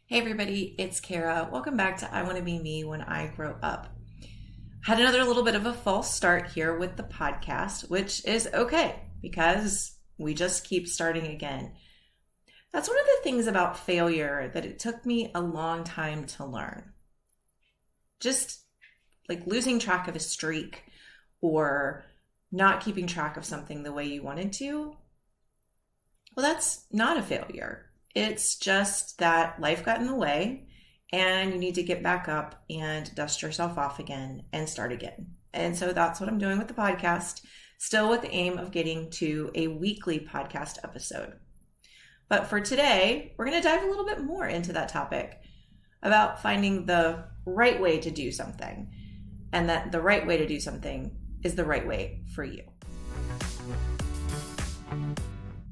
Hey everybody, it's Kara. Welcome back to I Want to Be Me When I Grow Up. Had another little bit of a false start here with the podcast, which is okay because we just keep starting again. That's one of the things about failure that it took me a long time to learn. Just like losing track of a streak or not keeping track of something the way you wanted to, well, that's not a failure. It's just that life got in the way and you need to get back up and dust yourself off again and start again. And so that's what I'm doing with the podcast, still with the aim of getting to a weekly podcast episode. But for today, we're going to dive a little bit more into that topic about finding the right way to do something, and that the right way to do something is the right way for you.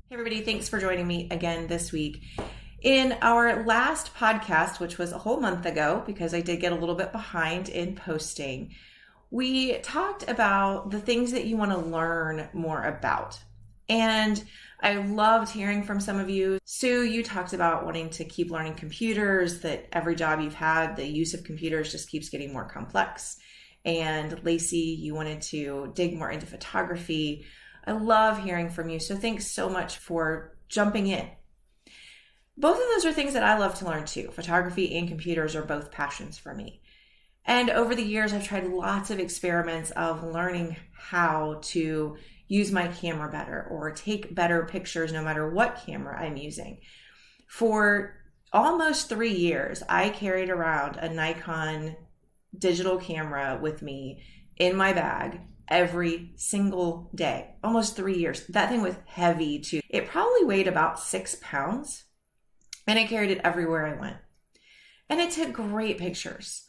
Hey everybody, thanks for joining me again this week. In our last podcast, which was a whole month ago, because I did get a little bit behind in posting, we talked about the things that you want to learn more about. And I loved hearing from some of you. Sue, you talked about wanting to keep learning computers, that every job you've had, the use of computers just keeps getting more complex. And Lacey, you wanted to dig more into photography. I love hearing from you, so thanks so much for jumping in. Both of those are things that I love to learn too. Photography and computers are both passions for me. And over the years, I've tried lots of experiments of learning how to use my camera better or take better pictures no matter what camera I'm using. For almost 3 years, I carried around a Nikon digital camera with me in my bag every single day, almost 3 years. That thing was heavy too. It probably weighed about 6 pounds, and I carried it everywhere I went. And it took great pictures,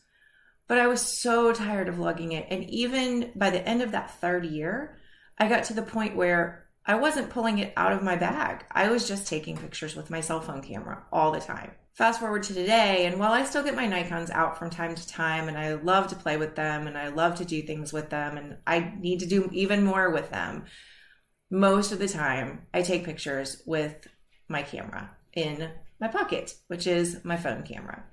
but I was so tired of lugging it. And even by the end of that third year, I got to the point where I wasn't pulling it out of my bag. I was just taking pictures with my cell phone camera all the time. Fast forward to today, and while I still get my Nikons out from time to time, and I love to play with them, and I love to do things with them, and I need to do even more with them, most of the time I take pictures with my camera in my pocket, which is my phone camera.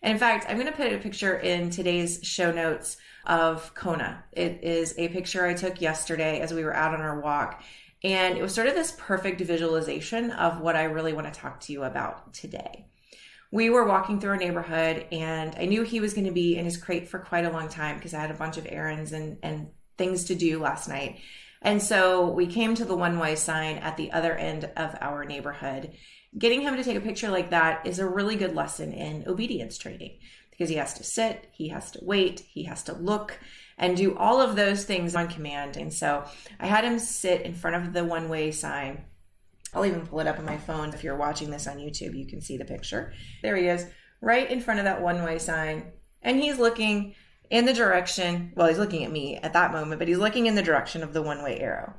And in fact, I'm going to put a picture in today's show notes of Kona. It is a picture I took yesterday as we were out on our walk. And it was sort of this perfect visualization of what I really want to talk to you about today. We were walking through our neighborhood, and I knew he was going to be in his crate for quite a long time because I had a bunch of errands and things to do last night. And so we came to the one-way sign at the other end of our neighborhood. Getting him to take a picture like that is a really good lesson in obedience training, because he has to sit, he has to wait, he has to look and do all of those things on command. And so I had him sit in front of the one-way sign. I'll even pull it up on my phone. If you're watching this on YouTube, you can see the picture. There he is, right in front of that one-way sign. And he's looking in the direction, well, he's looking at me at that moment, but he's looking in the direction of the one-way arrow.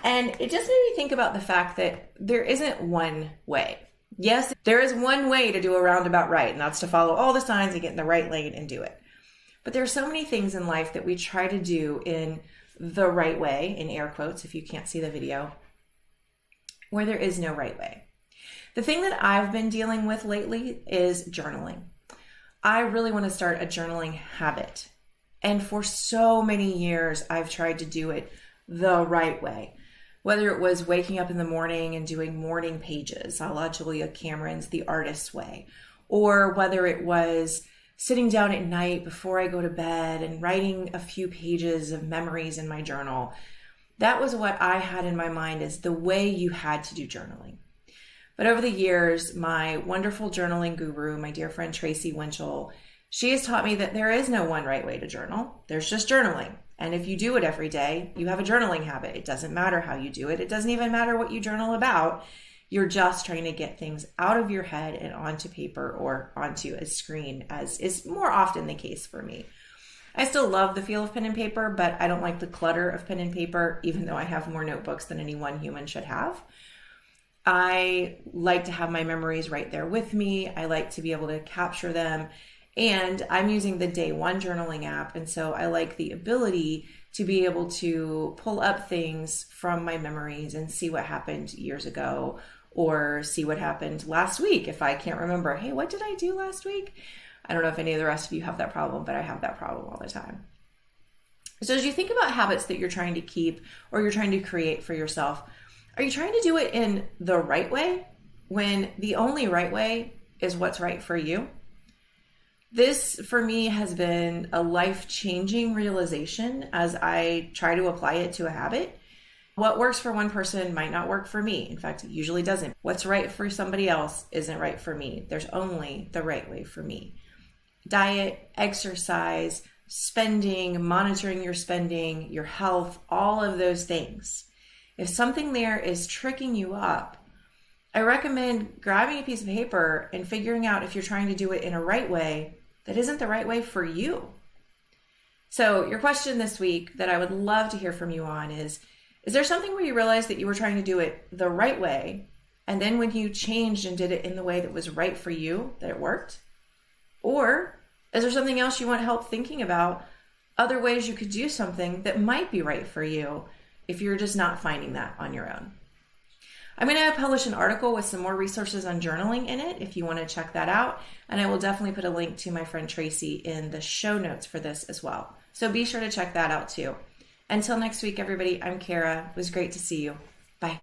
And it just made me think about the fact that there isn't one way. Yes, there is one way to do a roundabout right, and that's to follow all the signs and get in the right lane and do it. But there are so many things in life that we try to do in the right way, in air quotes, if you can't see the video, where there is no right way. The thing that I've been dealing with lately is journaling. I really want to start a journaling habit. And for so many years, I've tried to do it the right way. Whether it was waking up in the morning and doing morning pages, a la Julia Cameron's The Artist's Way, or whether it was sitting down at night before I go to bed and writing a few pages of memories in my journal. That was what I had in my mind as the way you had to do journaling. But over the years, my wonderful journaling guru, my dear friend Tracy Winchell, she has taught me that there is no one right way to journal. There's just journaling. And if you do it every day, you have a journaling habit. It doesn't matter how you do it. It doesn't even matter what you journal about. You're just trying to get things out of your head and onto paper or onto a screen, as is more often the case for me. I still love the feel of pen and paper, but I don't like the clutter of pen and paper, even though I have more notebooks than any one human should have. I like to have my memories right there with me. I like to be able to capture them. And I'm using the Day One journaling app. And so I like the ability to be able to pull up things from my memories and see what happened years ago, or see what happened last week if I can't remember. Hey, what did I do last week? I don't know if any of the rest of you have that problem, but I have that problem all the time. So as you think about habits that you're trying to keep or you're trying to create for yourself, are you trying to do it in the right way when the only right way is what's right for you? This, for me, has been a life-changing realization as I try to apply it to a habit. What works for one person might not work for me. In fact, it usually doesn't. What's right for somebody else isn't right for me. There's only the right way for me. Diet, exercise, spending, monitoring your spending, your health, all of those things. If something there is tricking you up, I recommend grabbing a piece of paper and figuring out if you're trying to do it in a right way that isn't the right way for you. So your question this week that I would love to hear from you on is there something where you realized that you were trying to do it the right way, and then when you changed and did it in the way that was right for you, that it worked? Or is there something else you want help thinking about, other ways you could do something that might be right for you if you're just not finding that on your own? I'm going to publish an article with some more resources on journaling in it if you want to check that out. And I will definitely put a link to my friend Tracy in the show notes for this as well. So be sure to check that out too. Until next week, everybody, I'm Kara. It was great to see you. Bye.